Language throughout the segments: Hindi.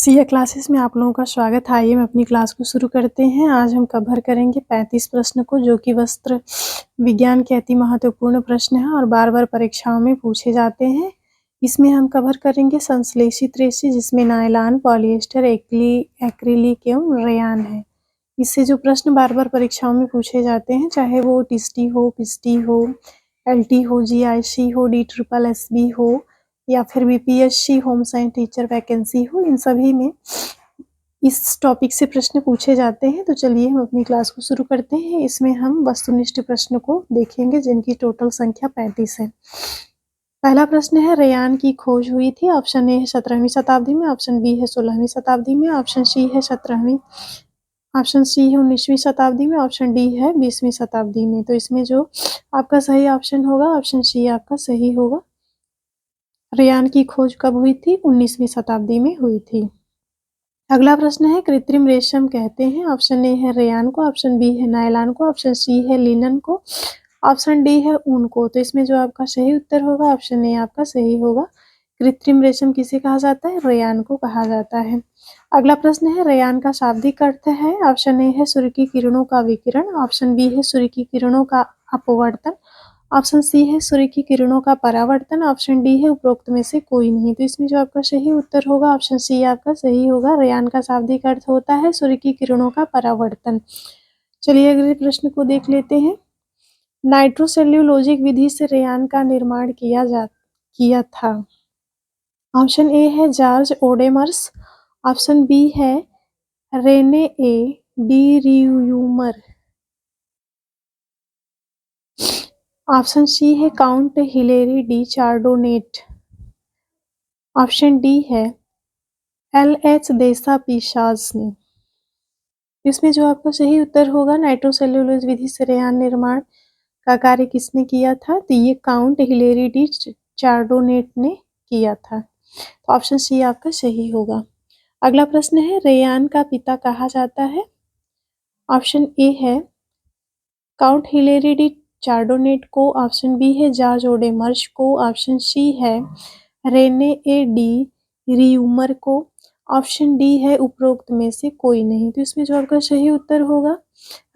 सीए क्लासेस में आप लोगों का स्वागत है। आइए हम अपनी क्लास को शुरू करते हैं। आज हम कवर करेंगे 35 प्रश्न को, जो कि वस्त्र विज्ञान के अति महत्वपूर्ण प्रश्न हैं और बार-बार परीक्षाओं में पूछे जाते हैं। इसमें हम कवर करेंगे संश्लेषित रेशे, जिसमें नायलॉन, पॉलिएस्टर, एक्रिलिक एवं रेयान है। इससे जो प्रश्न बार-बार परीक्षाओं में पूछे जाते हैं, चाहे वो टीएसटी हो, पीएसटी हो, एलटी हो, जीआईसी हो, DSSB हो या फिर BPSC home science teacher vacancy हो, इन सभी में इस टॉपिक से प्रश्न पूछे जाते हैं। तो चलिए हम अपनी क्लास को शुरू करते हैं। इसमें हम वस्तुनिष्ठ प्रश्न को देखेंगे, जिनकी टोटल संख्या 35 है। पहला प्रश्न है, रेयान की खोज हुई थी। ऑप्शन ए है 17वीं शताब्दी में, ऑप्शन बी है 16वीं शताब्दी में, ऑप्शन सी है 19वीं शताब्दी में, ऑप्शन डी है 20वीं शताब्दी में। तो इसमें जो आपका सही ऑप्शन होगा, ऑप्शन सी आपका सही होगा। रेयान की खोज कब हुई थी? 19वीं शताब्दी में हुई थी। अगला प्रश्न है, कृत्रिम रेशम कहते हैं। ऑप्शन ए है रेयान को, ऑप्शन बी है नायलॉन को, ऑप्शन सी है लिनन को, ऑप्शन डी है ऊन को। तो इसमें जो आपका सही उत्तर होगा, ऑप्शन ए आपका सही होगा। कृत्रिम रेशम किसे कहा जाता है? रेयान को कहा जाता है। अगला प्रश्न है, रेयान का शाब्दिक अर्थ है। ऑप्शन ए है सूर्य की किरणों का विकिरण, ऑप्शन बी है सूर्य की किरणों का अपवर्तन, ऑप्शन सी है सूर्य की किरणों का परावर्तन, ऑप्शन डी है उपरोक्त में से कोई नहीं। तो इसमें जो आपका सही उत्तर होगा, ऑप्शन सी आपका सही होगा। रेयान का शाब्दिक अर्थ होता है सूर्य की किरणों का परावर्तन। चलिए अगले प्रश्न को देख लेते हैं। नाइट्रोसेल्यूलोजिक विधि से रेयान का निर्माण किया था। ऑप्शन ए है जॉर्ज ओडेमर्स, ऑप्शन बी है Rene A de Reaumur, option C है Count Hilaire de Chardonnet, option D है LH देसापिसाज ने। इसमें जो आपका सही उत्तर होगा, नाइट्रोसेल्यूलोज विधि से रेयान निर्माण का कार्य किसने किया था? तो ये काउंट हिलेरी डी चार्डोनेट ने किया था। तो ऑप्शन सी आपका सही होगा। अगला प्रश्न है, रेयान का पिता कहा जाता है। ऑप्शन ए है काउंट हिलेरी डी चार्डोनेट को, ऑप्शन बी है जॉर्ज ओडेमर्स को, ऑप्शन सी है रेने ए डी रियूमर को, ऑप्शन डी है उपरोक्त में से कोई नहीं। तो इसमें जो आपका सही उत्तर होगा,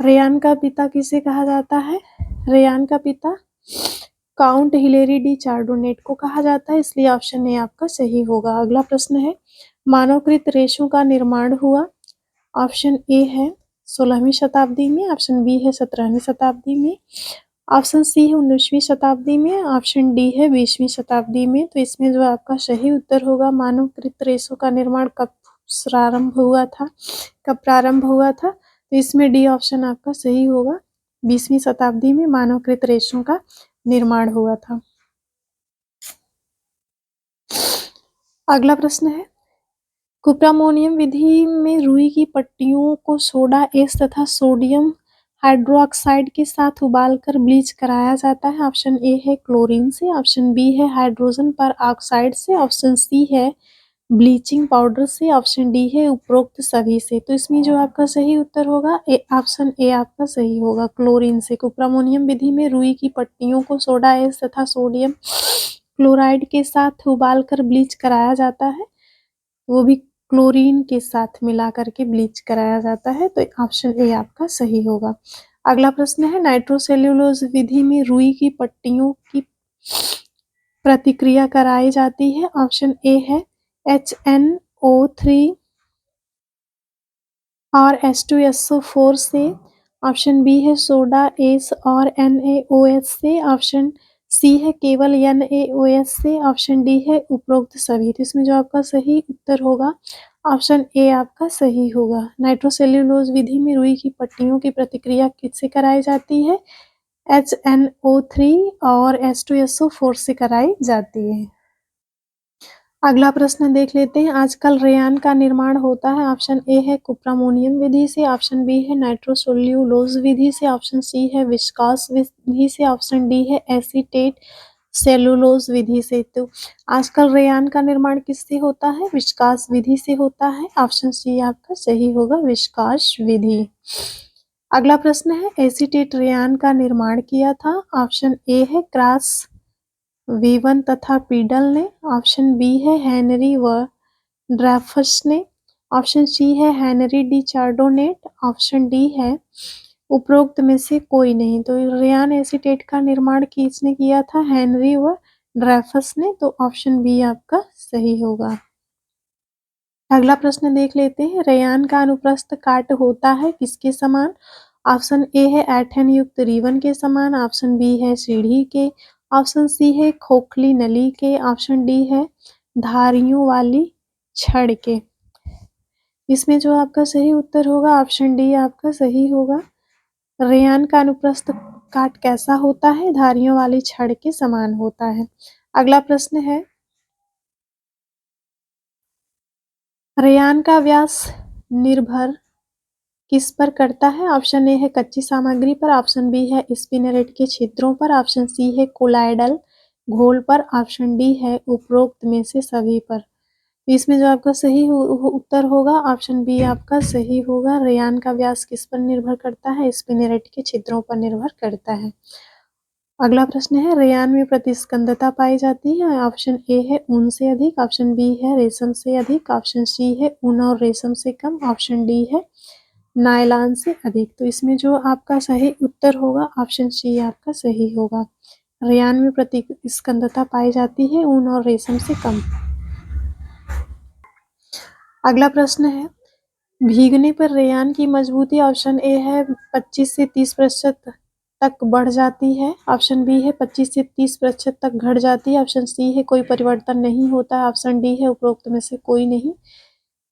रेयान का पिता किसे कहा जाता है? रेयान का पिता काउंट हिलेरी डी चार्डोनेट को कहा जाता है, इसलिए ऑप्शन ए आपका सही होगा। अगला प्रश्न है, मानवकृत रेशों का निर्माण हुआ। ऑप्शन ए है 16वीं शताब्दी में, ऑप्शन बी है 17वीं शताब्दी में, ऑप्शन सी है 19वीं शताब्दी में, ऑप्शन डी है 20वीं शताब्दी में। तो इसमें जो आपका सही उत्तर होगा, मानवकृत रेशों का निर्माण कब प्रारंभ हुआ था? तो इसमें डी ऑप्शन आपका सही होगा। 20वीं शताब्दी में मानवकृत रेशों का निर्माण हुआ था। अगला प्रश्न है, कुप्रामोनियम विधि में रुई की पट्टियों को सोडा एस तथा सोडियम हाइड्रोक्साइड के साथ उबालकर ब्लीच कराया जाता है। ऑप्शन ए है क्लोरीन से, ऑप्शन बी है हाइड्रोजन पर ऑक्साइड से, ऑप्शन सी है ब्लीचिंग पाउडर से, ऑप्शन डी है उपरोक्त सभी से। तो इसमें जो आपका सही उत्तर होगा, ऑप्शन ए आपका सही होगा, क्लोरीन से। कुप्रामोनियम विधि में रुई की पट्टियों को सोडा एस तथा सोडियम क्लोराइड के साथ उबालकर ब्लीच कराया जाता है, वो भी क्लोरीन के साथ मिला करके ब्लीच कराया जाता है। तो ऑप्शन ए आपका सही होगा। अगला प्रश्न है, नाइट्रोसेल्यूलोज विधि में रुई की पट्टियों की प्रतिक्रिया कराई जाती है। ऑप्शन ए है HNO3 और H2SO4 से, ऑप्शन बी है सोडा एस और NaOH से, ऑप्शन सी है केवल NaOH से, ऑप्शन डी है उपरोक्त सभी। तो इसमें जो आपका सही उत्तर होगा, ऑप्शन ए आपका सही होगा। नाइट्रोसेल्यूलोज विधि में रुई की पट्टियों की प्रतिक्रिया किससे कराई जाती है? HNO3 और H2SO4 से कराई जाती है। अगला प्रश्न देख लेते हैं, आजकल रेयान का निर्माण होता है। ऑप्शन ए है कुप्रामोनियम विधि से, ऑप्शन बी है नाइट्रोसेल्यूलोज विधि से, ऑप्शन सी है विस्कास विधि से, ऑप्शन डी है एसीटेट सेलुलोज विधि से। तो आजकल रेयान का निर्माण किससे होता है? विस्कास विधि से होता है। ऑप्शन सी आपका सही होगा, विस्कास विधि। अगला प्रश्न है, एसीटेट रेयान का निर्माण किया था। ऑप्शन ए है क्रॉस वीवन तथा पीडल ने, ऑप्शन बी है हेनरी व ड्रैफस ने, ऑप्शन सी है Henry D Chardonnet, option D है उपरोक्त में से कोई नहीं। तो रेयान एसीटेट का निर्माण किसने किया था? हेनरी व ड्रेफस ने। तो ऑप्शन बी आपका सही होगा। अगला प्रश्न देख लेते हैं। रेयान का अनुप्रस्थ काट होता है किसके समान? ऑप्शन ए है ऐंठन युक्त रिबन के समान, ऑप्शन बी है सीढ़ी के, ऑप्शन सी है खोखली नली के, ऑप्शन डी है धारियों वाली छड़ के। इसमें जो आपका सही उत्तर होगा ऑप्शन डी आपका सही होगा। रेयान का अनुप्रस्थ काट कैसा होता है? धारियों वाली छड़ के समान होता है। अगला प्रश्न है, रेयान का व्यास निर्भर किस पर करता है? ऑप्शन ए है कच्ची सामग्री पर, ऑप्शन बी है स्पिनरेट के छिद्रों पर, ऑप्शन सी है कोलाइडल घोल पर, ऑप्शन डी है उपरोक्त में से सभी पर। इसमें जो आपका सही उत्तर होगा ऑप्शन बी आपका सही होगा। रेयान का व्यास किस पर निर्भर करता है? स्पिनरेट के छिद्रों पर निर्भर करता है। अगला प्रश्न है, रेयान में प्रतिस्कंदता पाई जाती है। ऑप्शन ए है ऊन से अधिक, ऑप्शन बी है रेशम से अधिक, ऑप्शन सी है ऊन और रेशम से कम, ऑप्शन डी है नायलॉन से अधिक। तो इसमें जो आपका सही उत्तर होगा ऑप्शन सी आपका सही होगा। रेयान में प्रतिस्कंदता पाई जाती है ऊन और रेशम से कम। अगला प्रश्न है, भीगने पर रेयान की मजबूती ऑप्शन ए है 25 से 30% तक बढ़ जाती है, ऑप्शन बी है 25 से 30% तक घट जाती है, ऑप्शन सी है कोई परिवर्तन नहीं होता है, ऑप्शन डी है उपरोक्त में से कोई नहीं।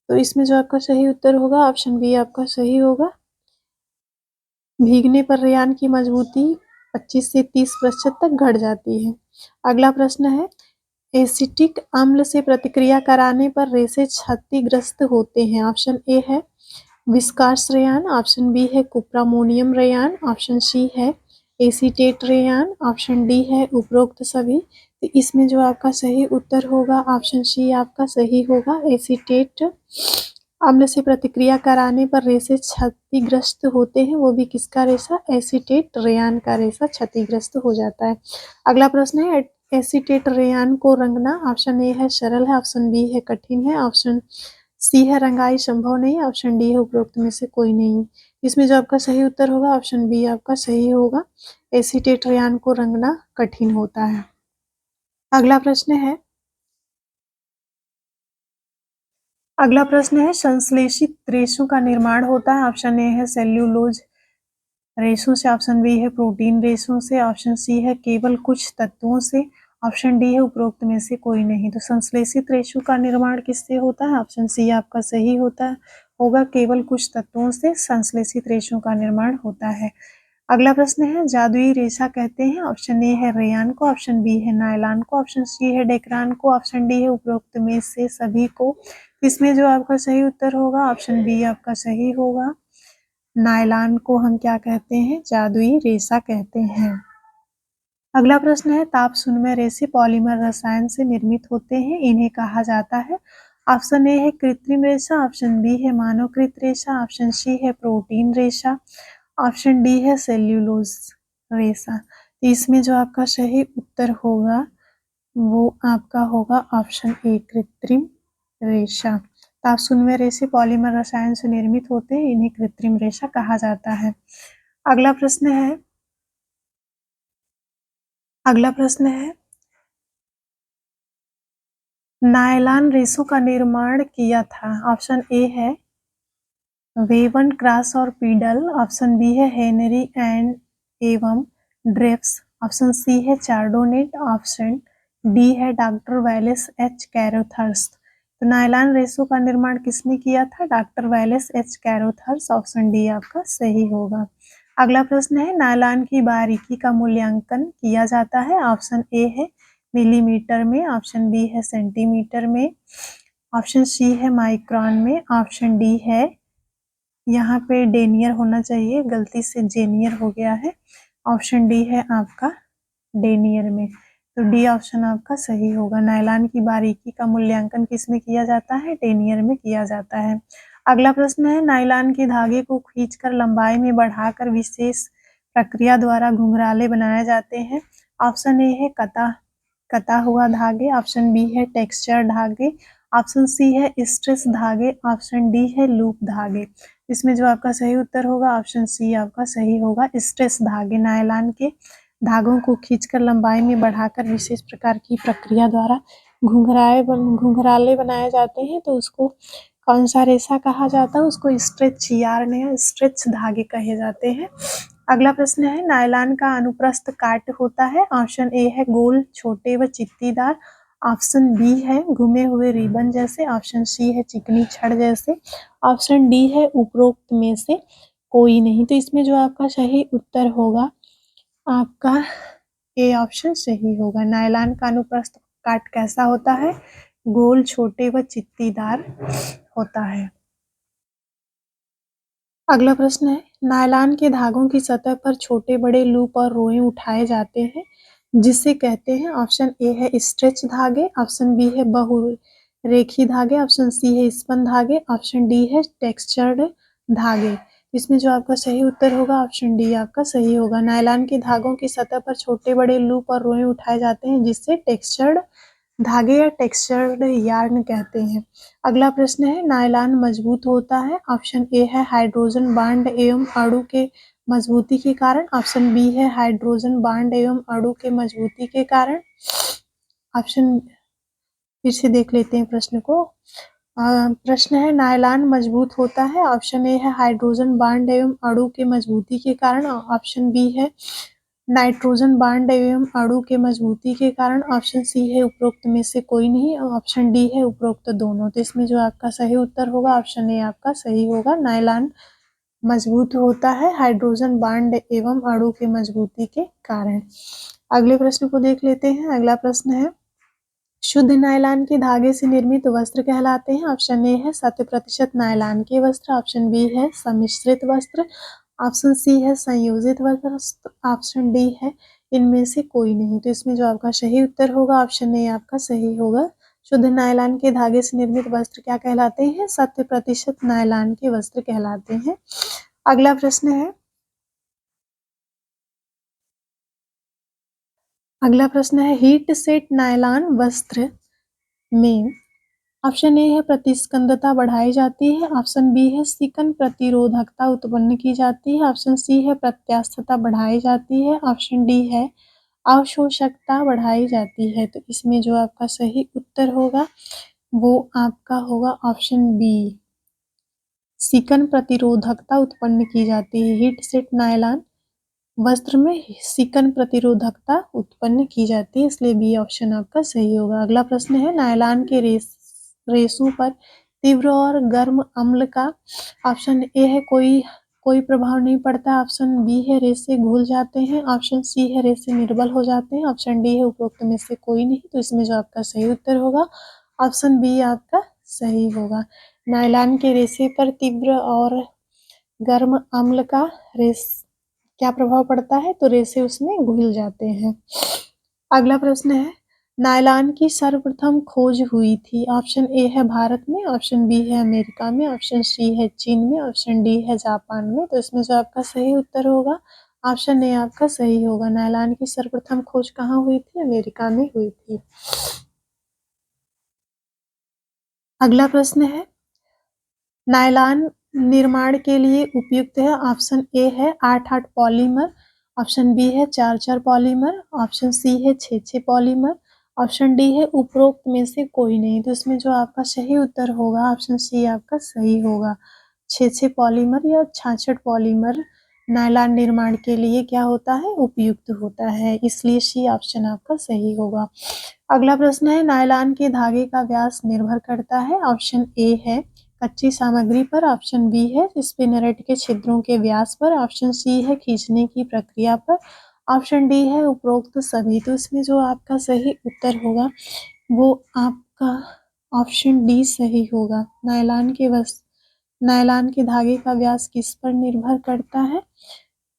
तो इसमें जो आपका सही उत्तर होगा ऑप्शन बी आपका सही होगा। भीगने पर रेयान की मजबूती 25 से 30% तक घट जाती है। अगला प्रश्न है, एसिटिक अम्ल से प्रतिक्रिया कराने पर रेशे क्षतिग्रस्त होते हैं। ऑप्शन ए है विस्कास रेयान, ऑप्शन बी है कुप्रामोनियम रेयान, ऑप्शन सी है एसीटेट रेयान, ऑप्शन डी है उपरोक्त सभी। तो इसमें जो आपका सही उत्तर होगा ऑप्शन सी आपका सही होगा। एसीटेट अम्ल से प्रतिक्रिया कराने पर रेशे क्षतिग्रस्त होते हैं, वो भी किसका रेशा? एसीटेट रेयान का रेशा क्षतिग्रस्त हो जाता है। अगला प्रश्न है, एसीटेट रेयान को रंगना ऑप्शन ए है सरल है, ऑप्शन बी है कठिन है, ऑप्शन सी है रंगाई संभव नहीं, ऑप्शन डी है उपरोक्त में से कोई नहीं। इसमें जो आपका सही उत्तर होगा ऑप्शन बी आपका सही होगा। एसीटेट रेयान को रंगना कठिन होता है। अगला प्रश्न है, संश्लेषित रेशों का निर्माण होता है। ऑप्शन ए है सेल्यूलोज रेशों से, ऑप्शन बी है प्रोटीन रेशों से, ऑप्शन सी है केवल कुछ तत्वों से, ऑप्शन डी है उपरोक्त में से कोई नहीं। तो संश्लेषित रेशों का निर्माण किससे होता है? ऑप्शन सी आपका सही होगा, केवल कुछ तत्वों से संश्लेषित रेशों का निर्माण होता है। अगला प्रश्न है, जादुई रेशा कहते हैं। ऑप्शन ए है रेयान को, ऑप्शन बी है नायलॉन को, ऑप्शन सी है डेक्रान को, ऑप्शन डी है उपरोक्त में से सभी को। इसमें जो आपका सही उत्तर होगा ऑप्शन बी आपका सही होगा। नायलॉन को हम क्या कहते हैं? जादुई रेशा कहते हैं। अगला प्रश्न है, ताप शून्य रेशे पॉलीमर रसायन से निर्मित होते हैं, इन्हें कहा जाता है। ऑप्शन ए है कृत्रिम रेशा, ऑप्शन बी है मानवकृत रेशा, ऑप्शन सी है प्रोटीन रेशा, ऑप्शन डी है सेल्यूलोज रेशा। तो इसमें जो आपका सही उत्तर होगा वो आपका होगा ऑप्शन ए कृत्रिम रेशा। ताप शून्य रेशे पॉलीमर रसायन से निर्मित होते हैं, इन्हें कृत्रिम रेशा कहा जाता है। अगला प्रश्न है, नायलॉन रेशों का निर्माण किया था। ऑप्शन ए है वेवन, क्रॉस और पीडल, ऑप्शन बी है हेनरी एंड एवं ड्रेफ्स, ऑप्शन सी है चार्डोनेट, ऑप्शन डी है डॉक्टर वैलेस एच कैरोथर्स। तो नायलॉन रेशों का निर्माण किसने किया था? Doctor Wallace H Carothers, option D आपका सही होगा। अगला प्रश्न है, नायलॉन की बारीकी का मूल्यांकन किया जाता है। ऑप्शन ए है मिलीमीटर में, ऑप्शन बी है सेंटीमीटर में, ऑप्शन सी है माइक्रोन में, ऑप्शन डी है, यहाँ पे डेनियर होना चाहिए, गलती से जेनियर हो गया है, ऑप्शन डी है आपका डेनियर में। तो डी ऑप्शन आपका सही होगा। नायलॉन की बारीकी का मूल्यांकन किस में किया जाता है? डेनियर में किया जाता है। अगला प्रश्न है, नायलॉन के धागे को खींचकर लंबाई में बढ़ाकर विशेष प्रक्रिया द्वारा घुंघराले बनाए जाते हैं। ऑप्शन ए है कता हुआ धागे, ऑप्शन बी है टेक्सचर धागे, ऑप्शन सी है स्ट्रेच धागे, ऑप्शन डी है लूप धागे। इसमें जो आपका सही उत्तर होगा ऑप्शन सी आपका सही होगा, स्ट्रेच धागे। नायलॉन के धागों को खींचकर लंबाई में बढ़ाकर विशेष प्रकार की प्रक्रिया द्वारा घुंघराले बनाए जाते हैं, तो उसको कौन सा रेशा कहा जाता है? उसको स्ट्रेच यार्न या स्ट्रेच धागे कहे जाते हैं। अगला प्रश्न है, नायलॉन का अनुप्रस्थ काट होता है। ऑप्शन ए है गोल, छोटे व चित्तीदार, ऑप्शन बी है घुमे हुए रिबन जैसे, ऑप्शन सी है चिकनी छड़ जैसे, ऑप्शन डी है उपरोक्त में से कोई नहीं। तो इसमें जो आपका सही उत्तर होगा आपका ए ऑप्शन सही होगा। नायलॉन का अनुप्रस्थ काट कैसा होता है? गोल, छोटे व चित्तीदार होता है। अगला प्रश्न है, नायलॉन के धागों की सतह पर छोटे बड़े लूप और रोए उठाए जाते हैं, जिसे कहते हैं। ऑप्शन ए है स्ट्रेच धागे, ऑप्शन बी है बहुरेखी धागे, ऑप्शन सी है स्पन धागे, ऑप्शन डी है टेक्सचर्ड धागे। इसमें जो आपका सही उत्तर होगा ऑप्शन डी आपका सही होगा। नायलॉन के धागों की सतह पर छोटे बड़े लूप और रोए उठाए जाते हैं, जिससे टेक्सचर्ड धागे या टेक्सचर्ड यार्न कहते हैं। अगला प्रश्न है, नायलॉन मजबूत होता है। ऑप्शन ए है हाइड्रोजन बांड एवं अणु के मजबूती के कारण, ऑप्शन बी है हाइड्रोजन बांड एवं अणु के मजबूती के कारण, ऑप्शन फिर से देख लेते हैं प्रश्न को। प्रश्न है, नायलॉन मजबूत होता है। ऑप्शन ए है हाइड्रोजन बांड एवं अणु के मजबूती के कारण, ऑप्शन बी है नाइट्रोजन बांड एवं अणु के मजबूती के कारण, ऑप्शन सी है उपरोक्त में से कोई नहीं, ऑप्शन डी है उपरोक्त दोनों। तो इसमें जो आपका सही उत्तर होगा ऑप्शन ए आपका सही होगा। नायलॉन मजबूत होता है हाइड्रोजन बांड एवं अणु के मजबूती के कारण। अगले प्रश्न को देख लेते हैं। अगला प्रश्न है, शुद्ध नायलॉन के धागे से निर्मित वस्त्र कहलाते हैं। ऑप्शन ए है 100% नायलॉन के वस्त्र, ऑप्शन बी है सम्मिश्रित वस्त्र, ऑप्शन सी है संयोजित वस्त्र, ऑप्शन डी है इनमें से कोई नहीं। तो इसमें जो आपका सही उत्तर होगा ऑप्शन ए आपका सही होगा। शुद्ध नायलॉन के धागे से निर्मित वस्त्र क्या कहलाते हैं? 100% नायलॉन के वस्त्र कहलाते हैं। अगला प्रश्न है, हीट सेट नायलॉन वस्त्र में ऑप्शन ए है प्रतिस्कंदता बढ़ाई जाती है, ऑप्शन बी है सिकन प्रतिरोधकता उत्पन्न की जाती है, ऑप्शन सी है प्रत्यास्थता बढ़ाई जाती है, ऑप्शन डी है अवशोषकता बढ़ाई जाती है। तो इसमें जो आपका सही उत्तर होगा वो आपका होगा ऑप्शन बी, सिकन प्रतिरोधकता उत्पन्न की जाती है। हीट सेट नायलॉन वस्त्र में सिकन प्रतिरोधकता उत्पन्न की जाती है, इसलिए बी ऑप्शन आपका सही होगा। अगला प्रश्न है, नायलॉन के रेशों पर तीव्र और गर्म अम्ल का ऑप्शन ए है कोई प्रभाव नहीं पड़ता, ऑप्शन बी है रेशे घुल जाते हैं, ऑप्शन सी है रेशे निर्बल हो जाते हैं, ऑप्शन डी है उपरोक्त में से कोई नहीं। तो इसमें जो आपका सही उत्तर होगा ऑप्शन बी आपका सही होगा। नायलॉन के रेशे पर तीव्र और गर्म अम्ल का क्या प्रभाव पड़ता है? तो रेशे उसमें घुल जाते हैं। अगला प्रश्न है, नायलॉन की सर्वप्रथम खोज हुई थी। ऑप्शन ए है भारत में, ऑप्शन बी है अमेरिका में, ऑप्शन सी है चीन में, ऑप्शन डी है जापान में। तो इसमें जो आपका सही उत्तर होगा ऑप्शन ए आपका सही होगा। नायलॉन की सर्वप्रथम खोज कहाँ हुई थी? अमेरिका में हुई थी। अगला प्रश्न है, नायलॉन निर्माण के लिए उपयुक्त है। ऑप्शन ए है 8-8 पॉलीमर, ऑप्शन बी है 4-4 पॉलीमर, ऑप्शन सी है 6-6 पॉलीमर, ऑप्शन डी है उपरोक्त में से कोई नहीं। तो इसमें जो आपका सही उत्तर होगा ऑप्शन सी आपका सही होगा। 6-6 पॉलीमर या 66 पॉलीमर नायलॉन निर्माण के लिए क्या होता है? उपयुक्त होता है, इसलिए सी ऑप्शन आपका सही होगा। अगला प्रश्न है, नायलॉन के धागे का व्यास निर्भर करता है। ऑप्शन ए है कच्ची सामग्री पर, ऑप्शन बी है स्पिनरेट के छिद्रों के व्यास पर, ऑप्शन सी है खींचने की प्रक्रिया पर, ऑप्शन डी है उपरोक्त सभी। तो इसमें जो आपका सही उत्तर होगा वो आपका ऑप्शन डी सही होगा। नायलॉन के धागे का व्यास किस पर निर्भर करता है?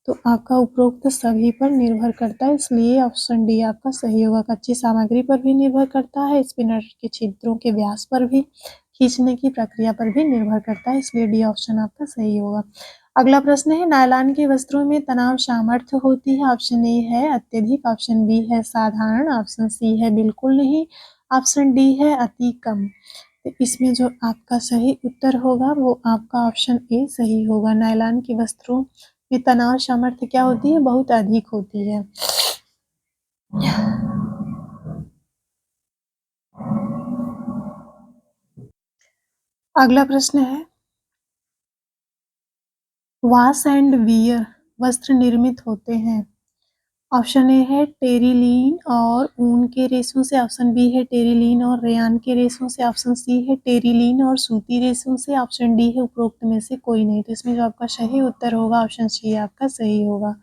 तो आपका उपरोक्त सभी पर निर्भर करता है, इसलिए ऑप्शन डी आपका सही होगा। कच्ची सामग्री पर भी निर्भर करता है, स्पिनर के छिद्रों के व्यास पर भी, खींचने की प्रक्रिया पर भी निर्भर करता है, इसलिए डी ऑप्शन आपका सही होगा। अगला प्रश्न है, नायलॉन के वस्त्रों में तनाव सामर्थ्य होती है। ऑप्शन ए है अत्यधिक, ऑप्शन बी है साधारण, ऑप्शन सी है बिल्कुल नहीं, ऑप्शन डी है अति कम। तो इसमें जो आपका सही उत्तर होगा वो आपका ऑप्शन ए सही होगा। नायलॉन के वस्त्रों में तनाव सामर्थ्य क्या होती है? बहुत अधिक होती है। अगला प्रश्न है, वॉश एंड वियर वस्त्र निर्मित होते हैं। ऑप्शन ए है टेरिलीन और ऊन के रेशों से, ऑप्शन बी है टेरिलीन और रेयान के रेशों से, ऑप्शन सी है टेरिलीन और सूती रेशों से, ऑप्शन डी है उपरोक्त में से कोई नहीं। तो इसमें जो आपका सही उत्तर होगा ऑप्शन सी आपका सही होगा।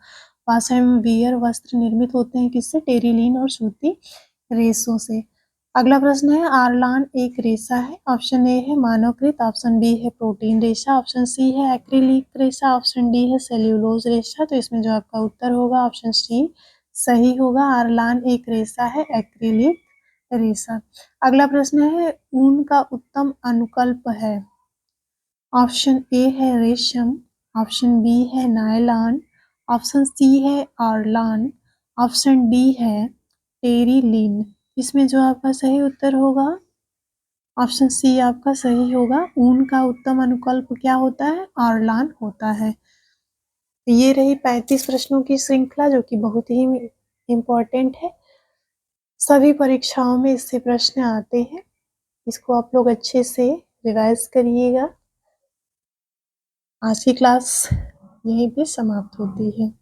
वॉश एंड वियर वस्त्र निर्मित होते हैं किससे? टेरिलीन और सूती रेशों से। अगला प्रश्न है, आरलान एक रेशा है। ऑप्शन ए है मानवकृत, ऑप्शन बी है प्रोटीन रेशा, ऑप्शन सी है एक्रिलिक रेशा, ऑप्शन डी है सेल्यूलोज रेशा। तो इसमें जो आपका उत्तर होगा ऑप्शन सी सही होगा। आरलान एक रेशा है, एक्रिलिक रेशा। अगला प्रश्न है, ऊन का उत्तम अनुकल्प है। ऑप्शन ए है रेशम, ऑप्शन बी है नायलॉन, ऑप्शन सी है आरलान, ऑप्शन डी है टेरिलीन। इसमें जो आपका सही उत्तर होगा ऑप्शन सी आपका सही होगा। ऊन का उत्तम अनुकल्प क्या होता है? आरलान होता है। ये रही 35 प्रश्नों की श्रृंखला जो कि बहुत ही इम्पोर्टेंट है। सभी परीक्षाओं में इससे प्रश्न आते हैं। इसको आप लोग अच्छे से रिवाइज करिएगा। आज की क्लास यहीं पे समाप्त होती है।